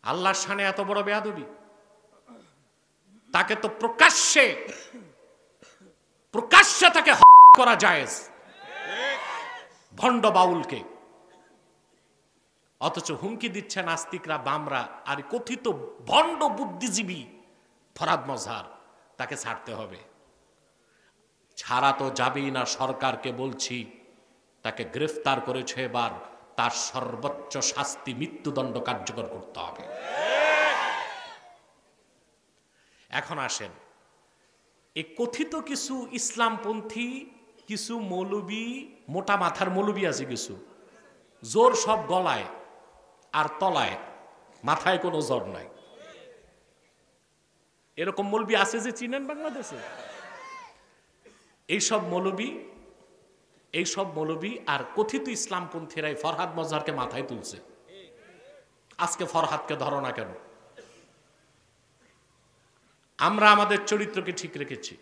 আল্লাহর শানে এত বড় বেয়াদবি, তাকে তো প্রকাশ্যে তাকে করা জায়েজ, ভণ্ড বাউলকে। অথচ হুমকি দিচ্ছে নাস্তিকরা, বামরা আর কথিত ভণ্ড বুদ্ধিজীবী ফরহাদ মজহার, তাকে ছাড়তে হবে। ছাড়া তো যাবেই না, সরকারকে বলছি তাকে গ্রেফতার করেছে, এবার তার সর্বোচ্চ শাস্তি মৃত্যুদণ্ড কার্যকর করতে হবে। এখন আসেন, এই কথিত কিছু ইসলামপন্থী কিছু মৌলবী, মোটা মাথার মৌলবী আছে কিছু, জোর সব গলায় আর তলায়, মাথায় কোনো জোর নাই, এরকম মৌলবী আছে যে চিনেন বাংলাদেশে। এইসব মৌলবী আর কথিত ইসলামপন্থীরাই ফরহাদ মজহারকে মাথায় তুলছে। আজকে ফরহাদকে ধরো না কেন? আমরা আমাদের চরিত্রকে ঠিক রেখেছি।